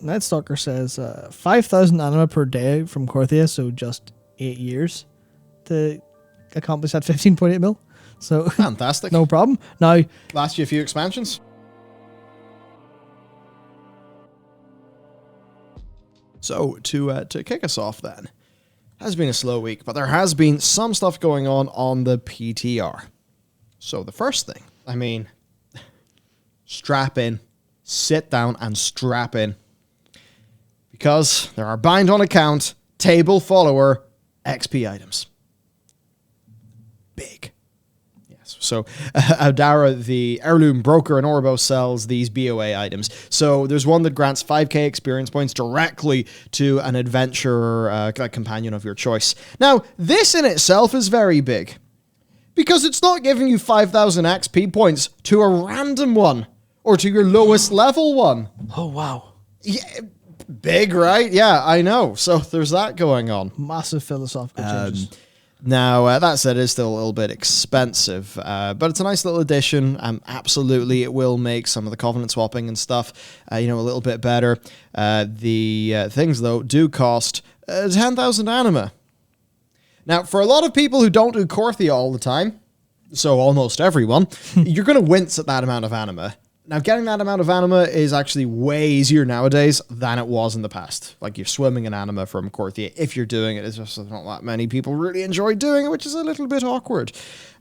Night Stalker says 5,000 anima per day from Korthia, so just 8 years to accomplish that 15.8 mil. So fantastic. No problem. Now, last you a few expansions. So to kick us off then, has been a slow week, but there has been some stuff going on the PTR. So the first thing, I mean, strap in, sit down and strap in. Because there are bind on account, table follower, XP items. Big. Yes. So Audara, the heirloom broker in Orbo, sells these BOA items. So there's one that grants 5k experience points directly to an adventurer companion of your choice. Now, this in itself is very big. Because it's not giving you 5,000 XP points to a random one. Or to your lowest level one. oh wow. Yeah, big, right? Yeah, I know. So there's that going on. Massive philosophical changes. Now, that said, it's still a little bit expensive, but it's a nice little addition. Absolutely, it will make some of the covenant swapping and stuff, a little bit better. The things, though, do cost 10,000 anima. Now, for a lot of people who don't do Korthia all the time, so almost everyone, you're going to wince at that amount of anima. Now, getting that amount of anima is actually way easier nowadays than it was in the past. Like, you're swimming in anima from Korthia. If you're doing it, it's just not that many people really enjoy doing it, which is a little bit awkward.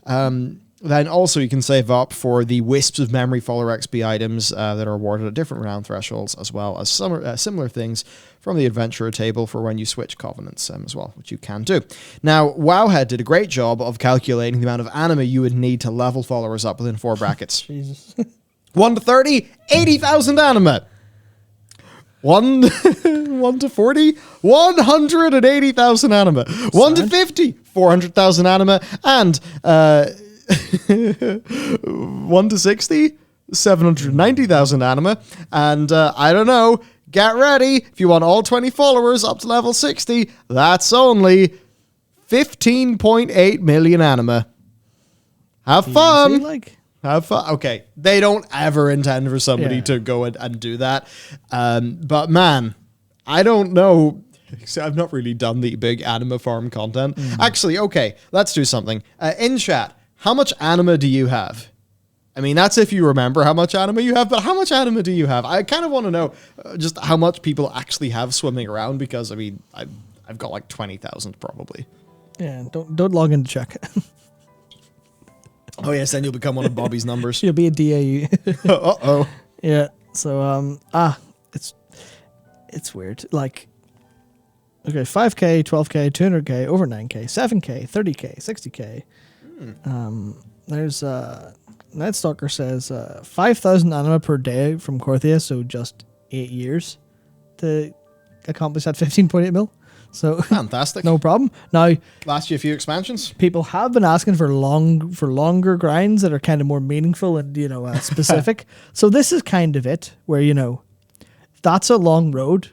Then also you can save up for the Wisps of Memory follower XP items that are awarded at different renown thresholds, as well as similar things from the Adventurer table for when you switch Covenants as well, which you can do. Now, Wowhead did a great job of calculating the amount of anima you would need to level followers up within 4 brackets. Jesus. 1 to 30, 80,000 anima. 1 to 40, 180,000 anima. 1 to 50, 400,000 anima. And 1 to 60, 790,000 anima. And I don't know, get ready. If you want all 20 followers up to level 60, that's only 15.8 million anima. Have fun. Have fun. Okay, they don't ever intend for somebody to go and do that. But man, I don't know. I've not really done the big anima farm content. Actually, okay, let's do something. In chat, how much anima do you have? I mean, that's if you remember how much anima you have, but how much anima do you have? I kind of want to know just how much people actually have swimming around, because, I mean, I've got like 20,000 probably. Yeah, don't log in to check. Oh yes, then you'll become one of Bobby's numbers. You'll be a DAU. Uh-oh. Yeah, so, it's weird. Like, okay, 5k, 12k, 200k, over 9k, 7k, 30k, 60k. There's, Night Stalker says 5,000 anima per day from Korthia, so just 8 years to accomplish that 15.8 mil. So fantastic. No problem. Now, last you a few expansions. People have been asking for longer grinds that are kind of more meaningful and specific. So this is kind of it, where that's a long road,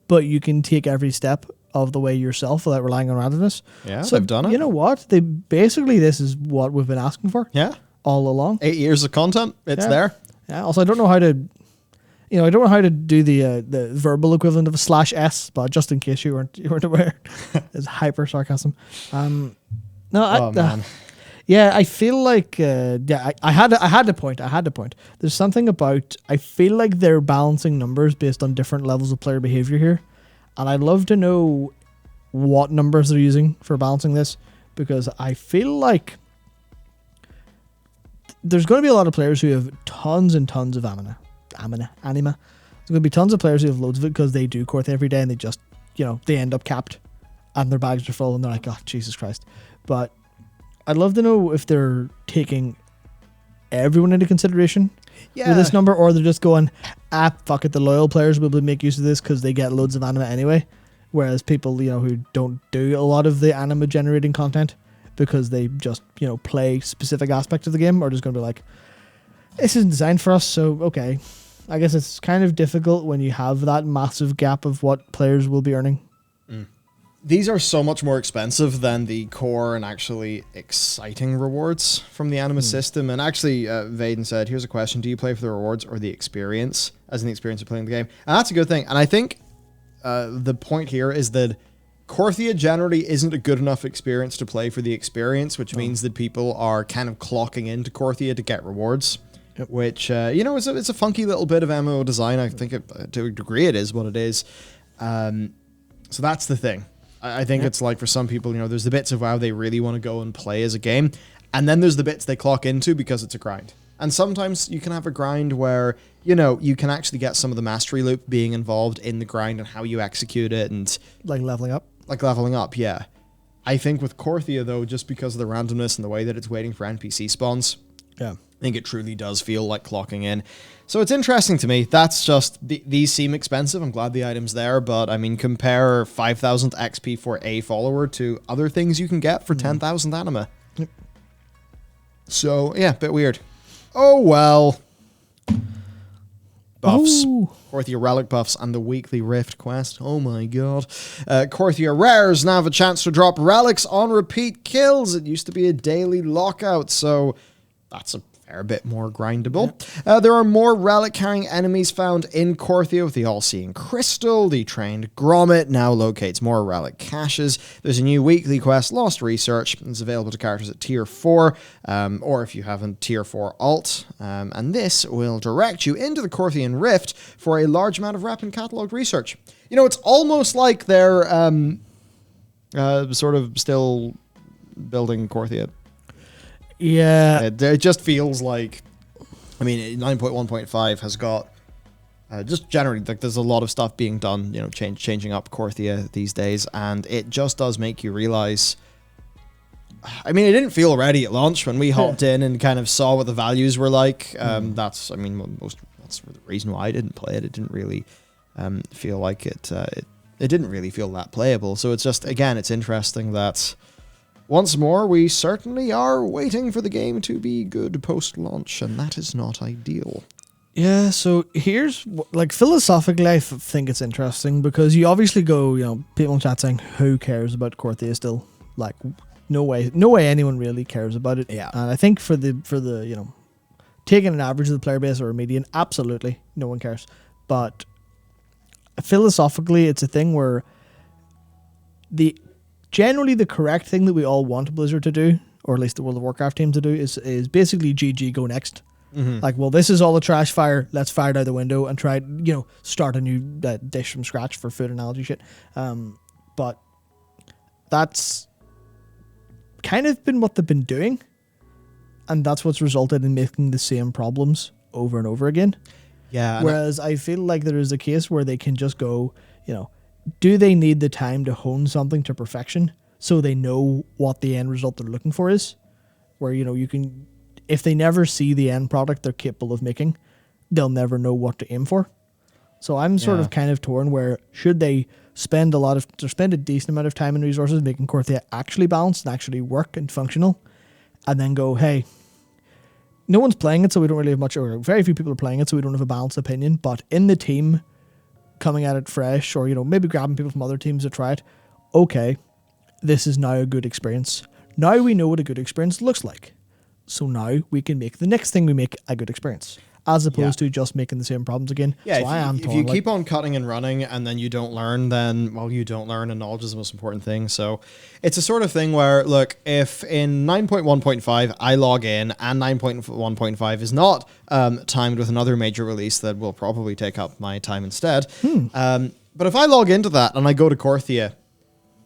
but you can take every step of the way yourself without relying on randomness. Yeah, so they've done it. You know what? This is what we've been asking for. Yeah, all along. 8 years of content. It's there. Yeah. Also, I don't know how to. I don't know how to do the verbal equivalent of a /s, but just in case you weren't aware, it's hyper sarcasm. Man. Yeah, I feel like I had to point. There's something about, I feel like they're balancing numbers based on different levels of player behavior here, and I'd love to know what numbers they're using for balancing this, because I feel like there's going to be a lot of players who have tons and tons of anima. There's going to be tons of players who have loads of it because they do Korthia every day and they just, they end up capped and their bags are full and they're like, oh, Jesus Christ. But I'd love to know if they're taking everyone into consideration with this number, or they're just going, fuck it, the loyal players will make use of this because they get loads of anima anyway. Whereas people, who don't do a lot of the anima generating content because they just, play specific aspects of the game, are just going to be like, this isn't designed for us, so okay. I guess it's kind of difficult when you have that massive gap of what players will be earning. these are so much more expensive than the core and actually exciting rewards from the anima system. And actually, Vaden said, here's a question. Do you play for the rewards or the experience, as in the experience of playing the game? And that's a good thing. And I think the point here is that Korthia generally isn't a good enough experience to play for the experience, which means that people are kind of clocking into Korthia to get rewards. Yep. Which, it's a funky little bit of MMO design. I think to a degree it is what it is. So that's the thing. I think it's like for some people, there's the bits of WoW they really want to go and play as a game. And then there's the bits they clock into because it's a grind. And sometimes you can have a grind where, you can actually get some of the mastery loop being involved in the grind and how you execute it. And like leveling up. Like leveling up, yeah. I think with Korthia, though, just because of the randomness and the way that it's waiting for NPC spawns, I think it truly does feel like clocking in. So it's interesting to me. That's just, these seem expensive. I'm glad the item's there, but I mean, compare 5,000 XP for a follower to other things you can get for 10,000 anima. Yep. So, yeah, bit weird. Oh, well. Buffs. Ooh. Korthia relic buffs and the weekly rift quest. Oh my god. Korthia rares now have a chance to drop relics on repeat kills. It used to be a daily lockout, so that's a fair bit more grindable. There are more relic carrying enemies found in Korthia with the all-seeing crystal. The trained grommet now locates more relic caches. There's a new weekly quest, Lost Research. It's available to characters at tier 4, or if you have a tier 4 alt. And this will direct you into the Korthian Rift for a large amount of rep and catalog research. It's almost like they're sort of still building Korthia. Yeah. It just feels like, 9.1.5 has got, just generally, like there's a lot of stuff being done, changing up Korthia these days, and it just does make you realize, it didn't feel ready at launch when we hopped in and kind of saw what the values were like. That's the reason why I didn't play it. It didn't really feel like it didn't really feel that playable. So it's just, again, it's interesting that once more, we certainly are waiting for the game to be good post-launch, and that is not ideal. Yeah, so here's, philosophically, I think it's interesting, because you obviously go, people in chat saying, who cares about Korthia still? Like, no way anyone really cares about it. Yeah. And I think for the taking an average of the player base or a median, absolutely, no one cares. But philosophically, it's a thing where generally the correct thing that we all want Blizzard to do, or at least the World of Warcraft team to do, is basically GG, go next. Like, well, this is all a trash fire, let's fire it out the window and try, start a new dish from scratch for food analogy shit. But that's kind of been what they've been doing, and that's what's resulted in making the same problems over and over again. Yeah. Whereas I feel like there is a case where they can just go, do they need the time to hone something to perfection so they know what the end result they're looking for is? Where, you can, if they never see the end product they're capable of making, they'll never know what to aim for. So I'm sort of kind of torn where should they spend a decent amount of time and resources making Korthia actually balanced and actually work and functional, and then go, hey, no one's playing it, so we don't really have much, or very few people are playing it, so we don't have a balanced opinion, but in the team coming at it fresh, or maybe grabbing people from other teams to try it, okay, this is now a good experience. Now we know what a good experience looks like, so now we can make the next thing we make a good experience, as opposed to just making the same problems again. Yeah, so if you keep on cutting and running and then you don't learn, then, well, you don't learn, and knowledge is the most important thing. So it's a sort of thing where, look, if in 9.1.5 I log in and 9.1.5 is not timed with another major release that will probably take up my time instead, but if I log into that and I go to Korthia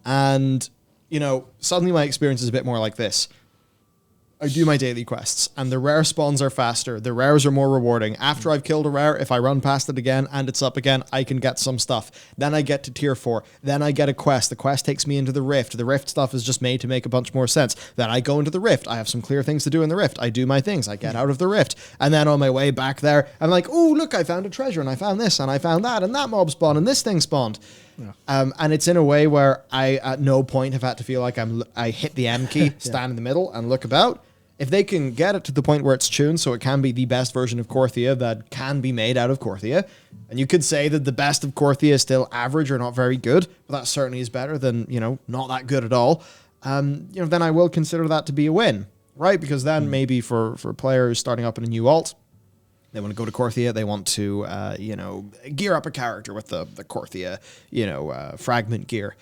and, suddenly my experience is a bit more like this. I do my daily quests, and the rare spawns are faster. The rares are more rewarding. After I've killed a rare, if I run past it again and it's up again, I can get some stuff. Then I get to tier 4. Then I get a quest. The quest takes me into the Rift. The Rift stuff is just made to make a bunch more sense. Then I go into the Rift. I have some clear things to do in the Rift. I do my things. I get out of the Rift. And then on my way back there, I'm like, oh, look, I found a treasure, and I found this, and I found that, and that mob spawned, and this thing spawned. Yeah. And it's in a way where I, at no point, have had to feel like I hit the M key, stand in the middle, and look about. if they can get it to the point where it's tuned so it can be the best version of Korthia that can be made out of Korthia, and you could say that the best of Korthia is still average or not very good, but that certainly is better than, not that good at all, then I will consider that to be a win, right? Because then maybe for players starting up in a new alt, they want to go to Korthia, they want to, gear up a character with the Korthia, fragment gear.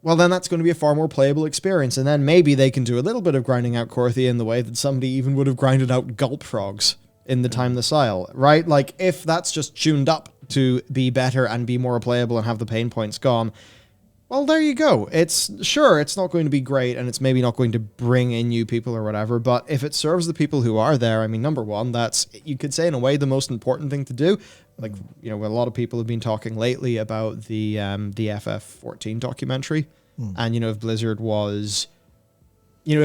Well, then that's going to be a far more playable experience, and then maybe they can do a little bit of grinding out Korthia in the way that somebody even would have grinded out Gulp Frogs in the Time of the Sile, right? Like, if that's just tuned up to be better and be more playable and have the pain points gone, well, there you go. It's not going to be great, and it's maybe not going to bring in new people or whatever, but if it serves the people who are there, I mean, number one, that's, you could say in a way, the most important thing to do. Like, a lot of people have been talking lately about the FF14 documentary, and, if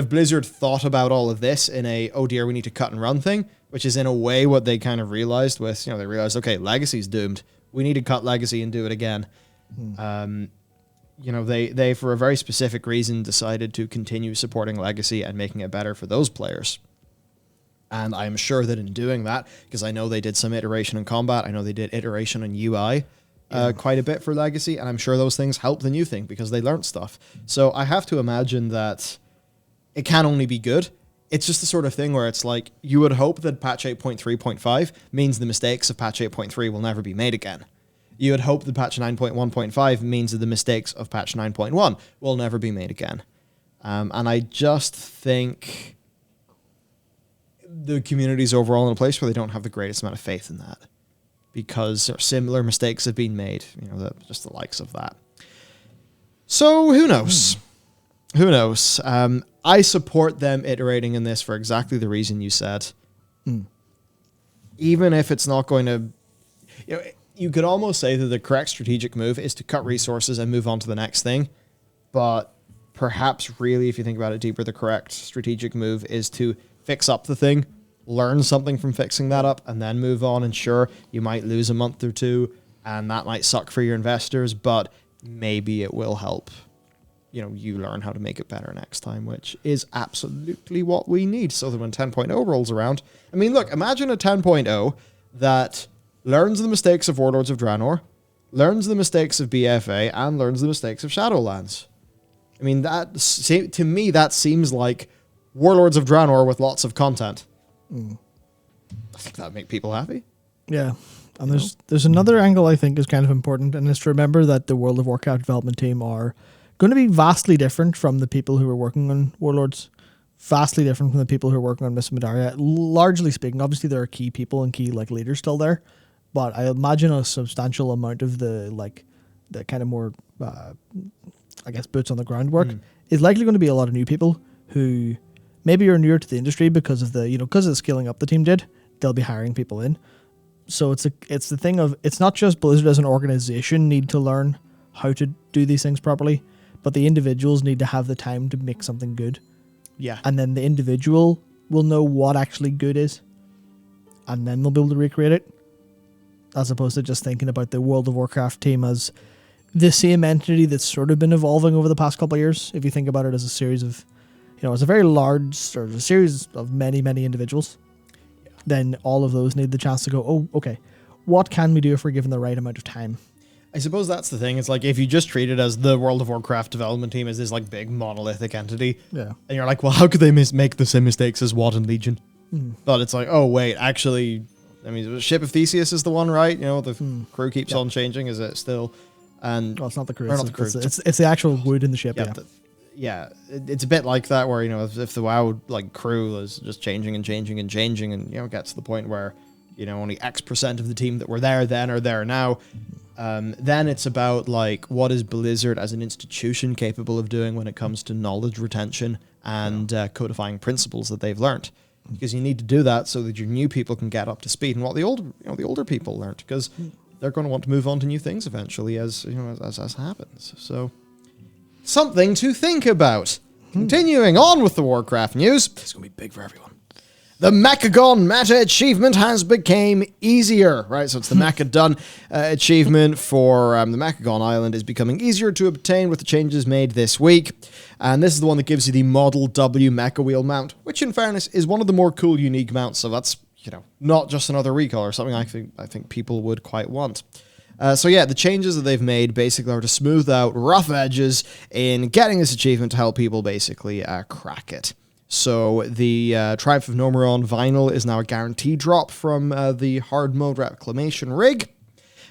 Blizzard thought about all of this in a, oh dear, we need to cut and run thing, which is in a way what they kind of realized with, they realized, okay, Legacy's doomed. We need to cut Legacy and do it again. They, for a very specific reason, decided to continue supporting Legacy and making it better for those players. And I'm sure that in doing that, because I know they did some iteration in combat, I know they did iteration in UI quite a bit for Legacy, and I'm sure those things help the new thing because they learned stuff. So I have to imagine that it can only be good. It's just the sort of thing where it's like, you would hope that patch 8.3.5 means the mistakes of patch 8.3 will never be made again. You would hope that patch 9.1.5 means that the mistakes of patch 9.1 will never be made again. And I just think the community's overall in a place where they don't have the greatest amount of faith in that, because similar mistakes have been made, just the likes of that. So who knows? Who knows? I support them iterating in this for exactly the reason you said. Even if it's not going to... you could almost say that the correct strategic move is to cut resources and move on to the next thing. But perhaps really, if you think about it deeper, the correct strategic move is to fix up the thing, learn something from fixing that up, and then move on. And sure, you might lose a month or two, and that might suck for your investors, but maybe it will help. You learn how to make it better next time, which is absolutely what we need. So that when 10.0 rolls around, I mean, look, imagine a 10.0 that learns the mistakes of Warlords of Draenor, learns the mistakes of BFA, and learns the mistakes of Shadowlands. I mean, to me, that seems like Warlords of Draenor with lots of content. I think that'd make people happy. Yeah. And there's another angle I think is kind of important, and it's to remember that the World of Warcraft development team are going to be vastly different from the people who are working on Warlords, vastly different from the people who are working on Miss Pandaria. Largely speaking, obviously there are key people and key leaders still there, but I imagine a substantial amount of the kind of more, boots on the ground work is likely going to be a lot of new people who maybe are newer to the industry because of the scaling up the team did. They'll be hiring people in. So it's the thing of, it's not just Blizzard as an organization need to learn how to do these things properly, but the individuals need to have the time to make something good. Yeah. And then the individual will know what actually good is, and then they'll be able to recreate it, as opposed to just thinking about the World of Warcraft team as the same entity that's sort of been evolving over the past couple of years. If you think about it as a series of, as a very large, or a series of many, many individuals, then all of those need the chance to go, oh, okay, what can we do if we're given the right amount of time? I suppose that's the thing. It's like, if you just treat it as the World of Warcraft development team as this big monolithic entity, and you're like, well, how could they make the same mistakes as WoD and Legion? But it's like, oh wait, actually, I mean, Ship of Theseus is the one, right? The crew keeps on changing. Is it still? And well, it's not the crew. Not the crew. It's the actual wood in the ship. It's a bit like that, where if the WoW crew is just changing and changing and changing, and gets to the point where only X% of the team that were there then are there now. Then it's about what is Blizzard as an institution capable of doing when it comes to knowledge retention and codifying principles that they've learned, because you need to do that so that your new people can get up to speed and what the older people learned, because they're going to want to move on to new things eventually as happens. So something to think about. Continuing on with the Warcraft news, it's going to be big for everyone. The Mechagon meta achievement has become easier, right? So it's the Mechagon achievement for the Mechagon Island is becoming easier to obtain with the changes made this week. And this is the one that gives you the Model W Mecha Wheel mount, which in fairness is one of the more cool, unique mounts. So that's, not just another recolor, something I think people would quite want. So yeah, the changes that they've made basically are to smooth out rough edges in getting this achievement to help people basically crack it. So the Triumph of Nomeron vinyl is now a guaranteed drop from the hard mode reclamation rig.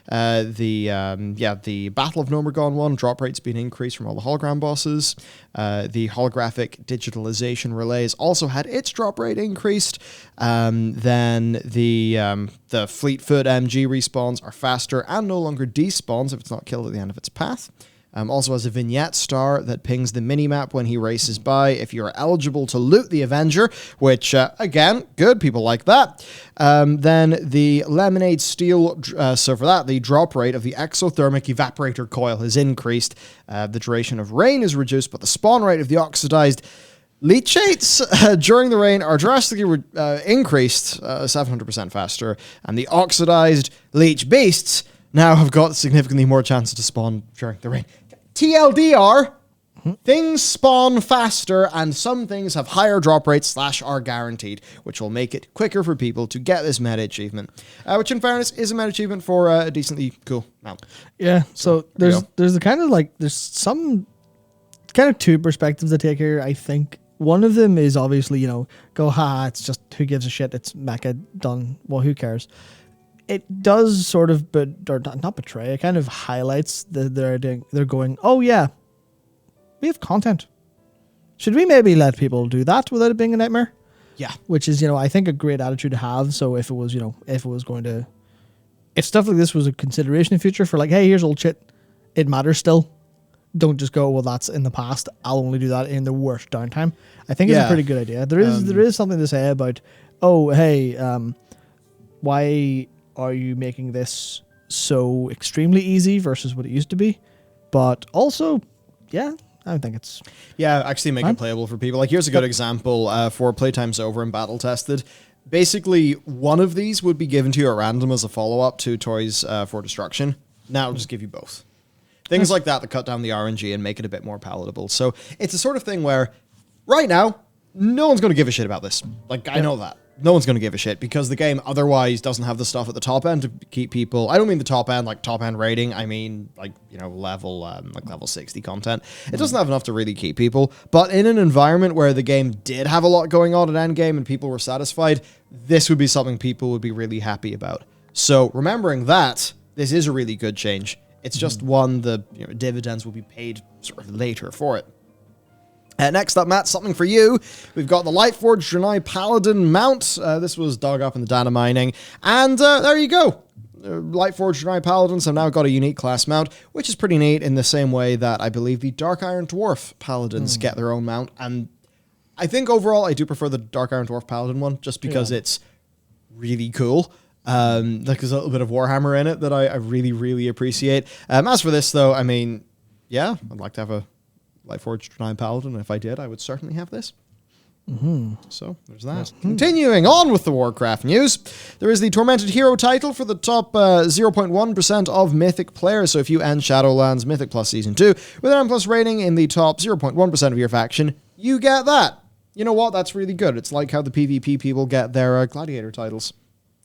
The Battle of Nomeron one drop rate's been increased from all the hologram bosses. The holographic digitalization relays also had its drop rate increased. Then the Fleetfoot MG respawns are faster and no longer despawns if it's not killed at the end of its path. Also has a vignette star that pings the minimap when he races by if you're eligible to loot the Avenger, which, again, good, people like that. Then the Lemonade Steel, so for that, the drop rate of the exothermic evaporator coil has increased. The duration of rain is reduced, but the spawn rate of the oxidized leachates during the rain are drastically increased, 700% faster, and the oxidized leech beasts now have got significantly more chances to spawn during the rain. TLDR, things spawn faster and some things have higher drop rates / are guaranteed, which will make it quicker for people to get this meta achievement, which in fairness is a meta achievement for a decently cool mount. Yeah, so there's the kind of there's some kind of two perspectives to take here, I think. One of them is obviously, it's just who gives a shit, it's mecha done, well, who cares? It does sort of, not betray, it kind of highlights that they're going, oh yeah, we have content. Should we maybe let people do that without it being a nightmare? Yeah. Which is, I think a great attitude to have. So if stuff like this was a consideration in future for hey, here's old shit, it matters still. Don't just go, well, that's in the past, I'll only do that in the worst downtime. I think it's a pretty good idea. There is something to say about, oh, hey, why are you making this so extremely easy versus what it used to be? But also, yeah, I think it's... Yeah, actually make it playable for people. Here's a good example for Playtime's Over and Battle Tested. Basically, one of these would be given to you at random as a follow-up to Toys for Destruction. Now it'll just give you both. Things like that cut down the RNG and make it a bit more palatable. So it's the sort of thing where, right now, no one's going to give a shit about this. I know that. No one's going to give a shit because the game otherwise doesn't have the stuff at the top end to keep people... I don't mean the top end, top end rating. I mean, level 60 content. It doesn't have enough to really keep people. But in an environment where the game did have a lot going on at endgame and people were satisfied, this would be something people would be really happy about. So remembering that, this is a really good change. It's just one the dividends will be paid sort of later for it. Next up, Matt, something for you. We've got the Lightforged Draenei Paladin mount. This was dug up in the Dana Mining. And there you go. Lightforged Draenei Paladins have now got a unique class mount, which is pretty neat in the same way that I believe the Dark Iron Dwarf Paladins get their own mount. And I think overall I do prefer the Dark Iron Dwarf Paladin one, just because it's really cool. There's a little bit of Warhammer in it that I really, really appreciate. As for this, though, I mean, yeah, I'd like to have a Lightforged Draenei Paladin. If I did, I would certainly have this. So there's that. Continuing on with the Warcraft news, there is the Tormented Hero title for the top 0.1% of Mythic players. So if you end Shadowlands Mythic Plus Season 2 with an M+ rating in the top 0.1% of your faction, you get that. You know what? That's really good. It's like how the PvP people get their Gladiator titles.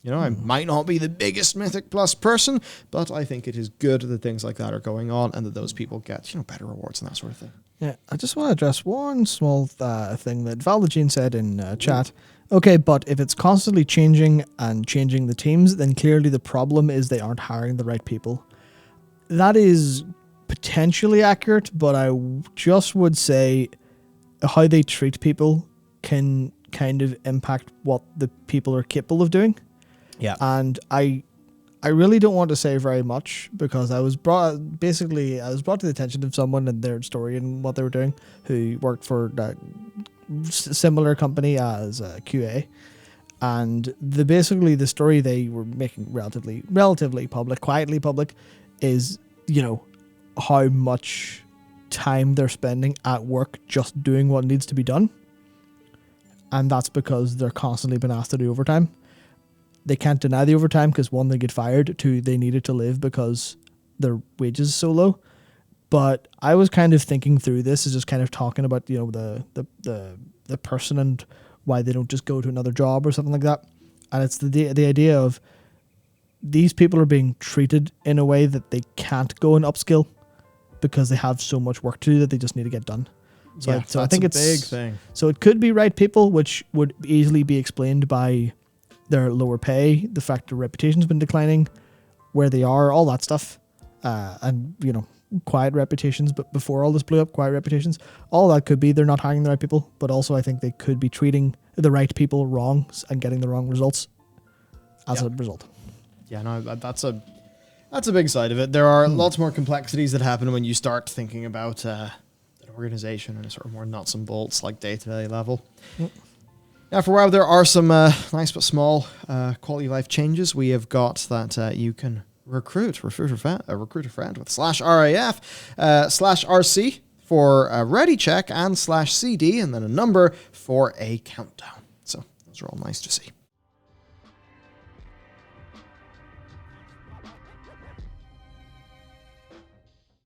I might not be the biggest Mythic Plus person, but I think it is good that things like that are going on and that those people get, better rewards and that sort of thing. Yeah, I just want to address one small thing that Valdegene said in chat. Okay, but if it's constantly changing and changing the teams, then clearly the problem is they aren't hiring the right people. That is potentially accurate, but I just would say how they treat people can kind of impact what the people are capable of doing. Yeah. And I really don't want to say very much because I was brought to the attention of someone and their story and what they were doing who worked for that similar company as QA. And the story they were making relatively public, quietly public, is, how much time they're spending at work just doing what needs to be done. and that's because they're constantly being asked to do overtime. They can't deny the overtime because, one, they get fired, two, they need it to live because their wages is so low. But I was kind of thinking through this as just kind of talking about, you know, the person and why they don't just go to another job or something like that. And it's the idea of these people are being treated in a way that they can't go and upskill because they have so much work to do that they just need to get done. So, Yeah, I think it's a big thing. So it could be right people, which would easily be explained by their lower pay, the fact their reputation's been declining, where they are, all that stuff, and, you know, quiet reputations. But before all this blew up, quiet reputations, all that could be they're not hiring the right people. But also, I think they could be treating the right people wrong and getting the wrong results as a result. Yeah, no, that's a big side of it. There are lots more complexities that happen when you start thinking about an organization and a sort of more nuts and bolts, like day-to-day level. Now, for a while, there are some nice but small quality of life changes. We have got that you can recruit a recruiter friend with /RAF /RC for a ready check and /CD, and then a number for a countdown. So those are all nice to see.